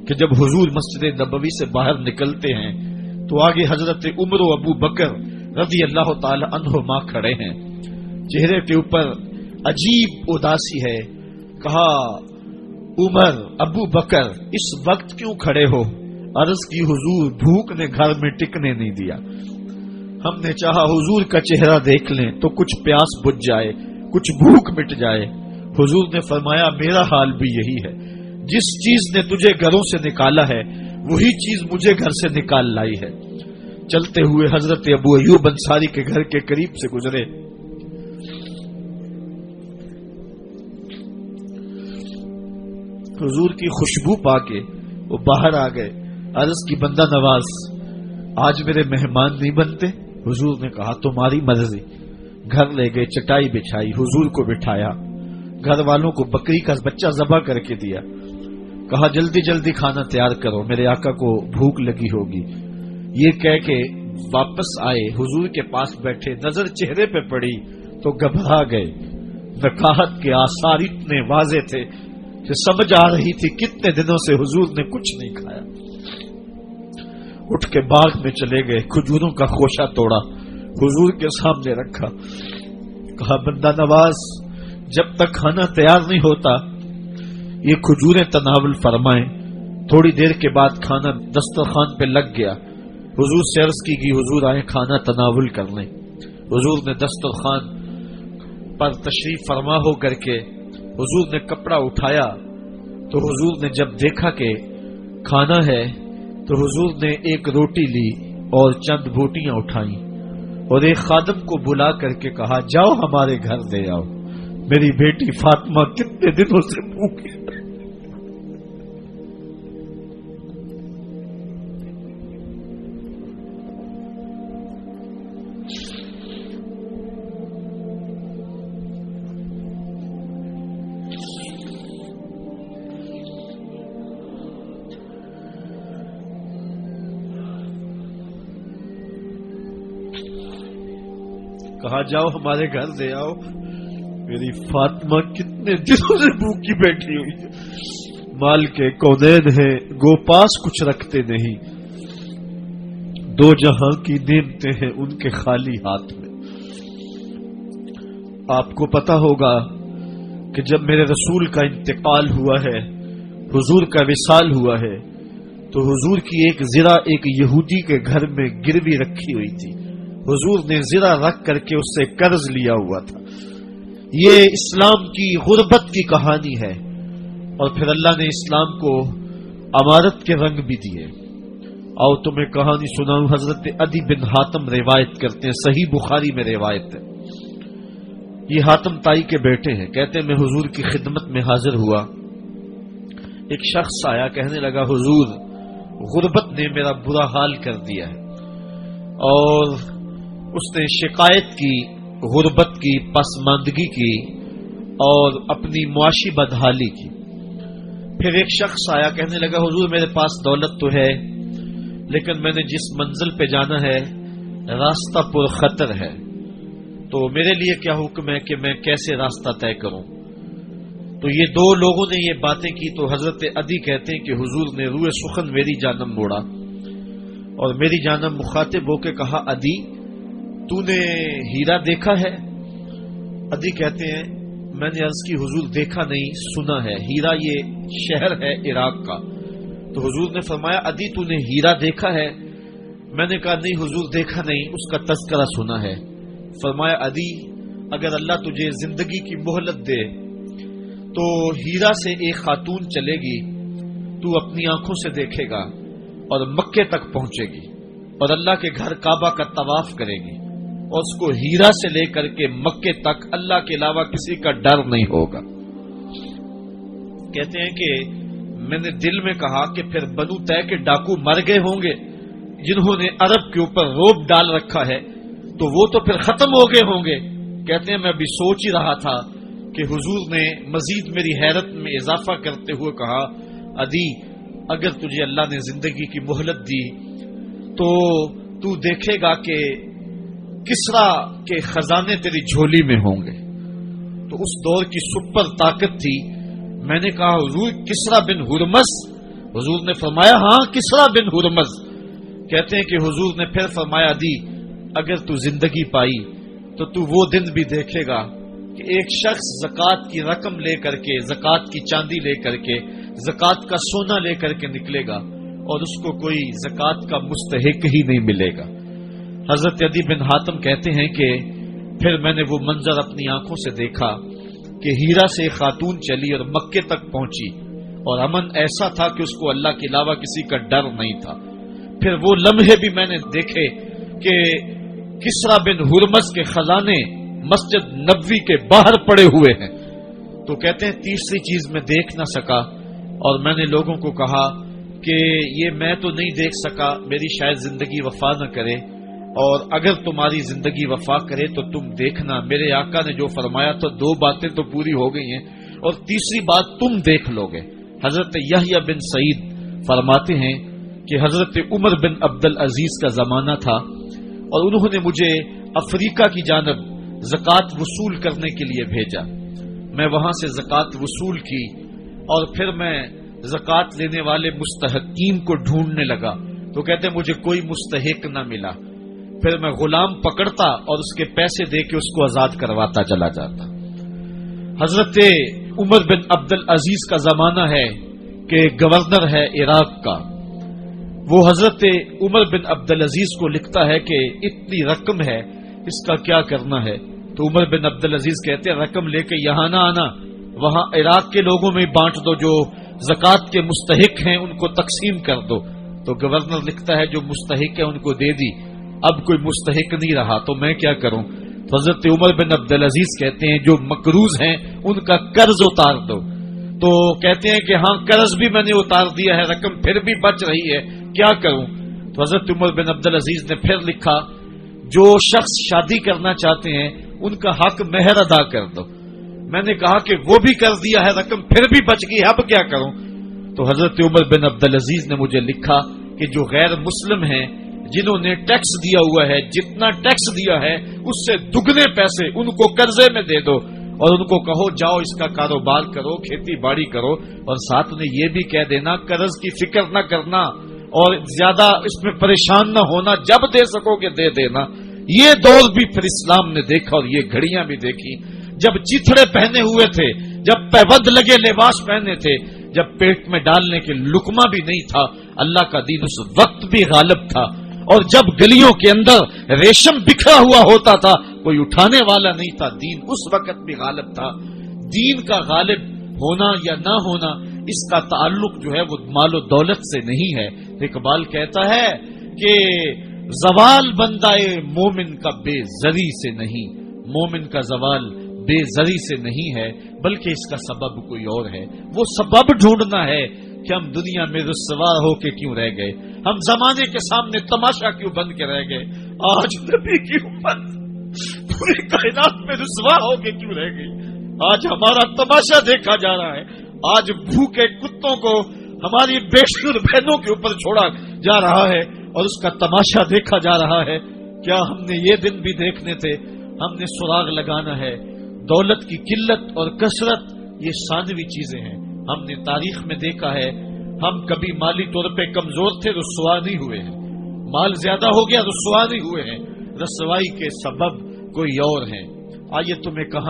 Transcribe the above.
کہ جب حضور مسجد نبوی سے باہر نکلتے ہیں تو آگے حضرت عمر و ابو بکر رضی اللہ تعالی عنہما کھڑے ہیں، چہرے کے اوپر عجیب اداسی ہے۔ کہا عمر، ابو بکر اس وقت کیوں کھڑے ہو؟ عرض کی حضور بھوک نے گھر میں ٹکنے نہیں دیا، ہم نے چاہا حضور کا چہرہ دیکھ لیں تو کچھ پیاس بجھ جائے، کچھ بھوک مٹ جائے۔ حضور نے فرمایا میرا حال بھی یہی ہے، جس چیز نے تجھے گھروں سے نکالا ہے وہی چیز مجھے گھر سے نکال لائی ہے۔ چلتے ہوئے حضرت ابو ایوب انصاری کے گھر کے قریب سے گزرے، حضور کی خوشبو پا کے وہ باہر آ گئے۔ عرض کی بندہ نواز آج میرے مہمان نہیں بنتے؟ حضور نے کہا تمہاری مرضی۔ گھر لے گئے، چٹائی بچھائی، حضور کو بٹھایا، گھر والوں کو بکری کا بچہ ذبح کر کے دیا، کہا جلدی جلدی کھانا تیار کرو، میرے آقا کو بھوک لگی ہوگی۔ یہ کہہ کے واپس آئے، حضور کے پاس بیٹھے، نظر چہرے پہ پڑی تو گھبرا گئے۔ نکاحت کے آثار اتنے واضح تھے کہ سمجھ آ رہی تھی کتنے دنوں سے حضور نے کچھ نہیں کھایا۔ اٹھ کے باغ میں چلے گئے، کھجوروں کا خوشہ توڑا، حضور کے سامنے رکھا، کہا بندہ نواز جب تک کھانا تیار نہیں ہوتا یہ کھجوریں تناول فرمائیں۔ تھوڑی دیر کے بعد کھانا دسترخوان پہ لگ گیا، حضور سے عرض کی گئی حضور آئے کھانا تناول کر لیں۔ حضور نے دسترخوان پر تشریف فرما ہو کر کے حضور نے کپڑا اٹھایا تو حضور نے جب دیکھا کہ کھانا ہے تو حضور نے ایک روٹی لی اور چند بوٹیاں اٹھائیں اور ایک خادم کو بلا کر کے کہا جاؤ ہمارے گھر دے آؤ، میری بیٹی فاطمہ کتنے دنوں سے بھوکی۔ کہا جاؤ ہمارے گھر دے آؤ، میری فاطمہ کتنے دنوں سے بھوکی بیٹھی ہوئی ہے۔ مال کے کونین ہیں گو پاس کچھ رکھتے نہیں، دو جہاں کی نعمتیں ہیں ان کے خالی ہاتھ میں۔ آپ کو پتا ہوگا کہ جب میرے رسول کا انتقال ہوا ہے، حضور کا وصال ہوا ہے، تو حضور کی ایک زرہ ایک یہودی کے گھر میں گروی رکھی ہوئی تھی، حضور نے زرہ رکھ کر کے اس سے قرض لیا ہوا تھا۔ یہ اسلام کی غربت کی کہانی ہے، اور پھر اللہ نے اسلام کو امارت کے رنگ بھی دیے۔ آؤ تمہیں کہانی سناؤں، حضرت عدی بن حاتم روایت کرتے ہیں، صحیح بخاری میں روایت ہے۔ یہ حاتم تائی کے بیٹے ہیں، کہتے ہیں میں حضور کی خدمت میں حاضر ہوا، ایک شخص آیا کہنے لگا حضور غربت نے میرا برا حال کر دیا ہے، اور اس نے شکایت کی غربت کی، پسماندگی کی اور اپنی معاشی بدحالی کی۔ پھر ایک شخص آیا کہنے لگا حضور میرے پاس دولت تو ہے لیکن میں نے جس منزل پہ جانا ہے راستہ پر خطر ہے، تو میرے لیے کیا حکم ہے کہ میں کیسے راستہ طے کروں؟ تو یہ دو لوگوں نے یہ باتیں کی تو حضرت عدی کہتے ہیں کہ حضور نے روئے سخن میری جانب موڑا اور میری جانب مخاطب ہو کے کہا عدی تو نے ہیرا دیکھا ہے؟ عدی کہتے ہیں میں نے عرض کی حضور دیکھا نہیں، سنا ہے، ہیرا یہ شہر ہے عراق کا۔ تو حضور نے فرمایا عدی تو نے ہیرا دیکھا ہے؟ میں نے کہا نہیں حضور دیکھا نہیں، اس کا تذکرہ سنا ہے۔ فرمایا عدی اگر اللہ تجھے زندگی کی مہلت دے تو ہیرا سے ایک خاتون چلے گی، تو اپنی آنکھوں سے دیکھے گا اور مکے تک پہنچے گی اور اللہ کے گھر کعبہ کا طواف کرے گی، اور اس کو ہیرا سے لے کر کے مکے تک اللہ کے علاوہ کسی کا ڈر نہیں ہوگا۔ کہتے ہیں کہ میں نے دل میں کہا کہ پھر بنو طے کے ڈاکو مر گئے ہوں گے جنہوں نے عرب کے اوپر روب ڈال رکھا ہے، تو وہ تو پھر ختم ہو گئے ہوں گے۔ کہتے ہیں میں ابھی سوچ ہی رہا تھا کہ حضور نے مزید میری حیرت میں اضافہ کرتے ہوئے کہا عدی اگر تجھے اللہ نے زندگی کی مہلت دی تو دیکھے گا کہ کسرا کے خزانے تیری جھولی میں ہوں گے۔ تو اس دور کی سپر طاقت تھی۔ میں نے کہا حضور کسرا بن ہرمز हुजूर ने फरमाया हाँ किसरा बिन हुरमज। कहते हैं कि हुजूर ने फिर फरमाया दी अगर तू जिंदगी पाई तो तू वो दिन भी देखेगा कि एक शख्स ज़कात की रकम लेकर के, ज़कात की चांदी लेकर के, ज़कात का सोना लेकर के निकलेगा और उसको कोई ज़कात का मुस्तहिक ही नहीं मिलेगा। हजरत अदी बिन हातिम कहते हैं कि फिर मैंने वो मंजर अपनी आंखों से देखा कि हीरा से एक खातून चली और मक्के तक पहुंची और अमन ऐसा था कि उसको अल्लाह के अलावा किसी का डर नहीं था। फिर वो लम्हे भी मैंने देखे कि किसरा बिन हुरमज के खजाने मस्जिद नबवी के बाहर पड़े हुए हैं। तो कहते हैं तीसरी चीज मैं देख ना सका और मैंने लोगों को कहा कि ये मैं तो नहीं देख सका, मेरी शायद जिंदगी वफा न करे, और अगर तुम्हारी जिंदगी वफा करे तो तुम देखना मेरे आका ने जो फरमाया तो दो बातें तो पूरी हो गई हैं और तीसरी बात तुम देख लोगे। हजरत यहया बिन सईद फरमाते हैं कि हजरत उमर बिन अब्दुल अजीज का जमाना था और उन्होंने मुझे अफ्रीका की जानब ज़कात वसूल करने के लिए भेजा। मैं वहां से ज़कात वसूल की और फिर मैं ज़कात लेने वाले मुस्तहकीन को ढूंढने लगा। तो कहते मुझे कोई मुस्तहिक न मिला। फिर मैं गुलाम पकड़ता और उसके पैसे दे के उसको आजाद करवाता चला जाता। हजरत उमर बिन अब्दुल अजीज का जमाना है कि गवर्नर है इराक का। वो हजरत उमर बिन अब्दुल अजीज को लिखता है कि इतनी रकम है, इसका क्या करना है। तो उमर बिन अब्दुल अजीज कहते हैं रकम लेके यहां ना आना, वहां इराक के लोगों में बांट दो, जो ज़कात के मुस्तहिक हैं उनको तकसीम कर दो। तो गवर्नर लिखता है जो मुस्तहिक है उनको दे दी, अब कोई मुस्तहिक नहीं रहा तो मैं क्या करूं। तो हजरत उमर बिन अब्दुल अजीज कहते हैं जो मकरूज हैं उनका कर्ज उतार दो। तो कहते हैं कि हाँ कर्ज भी मैंने उतार दिया है, रकम फिर भी बच रही है, क्या करूं। तो हजरत उमर बिन अब्दुल अजीज ने फिर लिखा जो शख्स शादी करना चाहते हैं उनका हक मेहर अदा कर दो। मैंने कहा कि वो भी कर दिया है, रकम फिर भी बच गई, अब क्या करूं। तो हजरत उमर बिन अब्दुल अजीज ने मुझे लिखा कि जो गैर मुस्लिम हैं जिन्होंने टैक्स दिया हुआ है, जितना टैक्स दिया है उससे दुगने पैसे उनको कर्जे में दे दो और उनको कहो जाओ इसका कारोबार करो, खेती बाड़ी करो, और साथ में ये भी कह देना कर्ज की फिक्र न करना और ज्यादा इसमें परेशान न होना, जब दे सकोगे दे देना। ये दौर भी फिर इस्लाम ने देखा और ये घड़ियां भी देखी जब चिथड़े पहने हुए थे, जब पैबंद लगे लिबास पहने थे, जब पेट में डालने के लुकमा भी नहीं था। अल्लाह का दीन उस वक्त भी गालिब था और जब गलियों के अंदर रेशम बिखरा हुआ होता था कोई उठाने वाला नहीं था, दीन उस वक्त भी गालिब था। दीन का गालिब होना या ना होना इसका ताल्लुक जो है वो मालो दौलत से नहीं है। इकबाल कहता है कि जवाल बंदाए मोमिन का बेजरी से नहीं, मोमिन का जवाल बेजरी से नहीं है बल्कि इसका सबब कोई और है। वो सबब ढूंढना है कि हम दुनिया में रुस्वा होके क्यों रह गए, हम जमाने के सामने तमाशा क्यों बन के रह गए। आज नबी की उम्मत पूरी कायनात में रुस्वा होके क्यों रह गई। आज हमारा तमाशा देखा जा रहा है, आज भूखे कुत्तों को हमारी बेशुर बहनों के ऊपर छोड़ा जा रहा है और उसका तमाशा देखा जा रहा है। क्या हमने ये दिन भी देखने थे। हमने सुराग लगाना है। दौलत की किल्लत और कसरत ये सानवी चीजें हैं। हमने तारीख में देखा है हम कभी माली तौर पे कमजोर थे, रुस्वा नहीं हुए हैं। माल ज्यादा हो गया, रुस्वा नहीं हुए हैं। रसवाई के सबब कोई और हैं। आइए तुम्हें कहा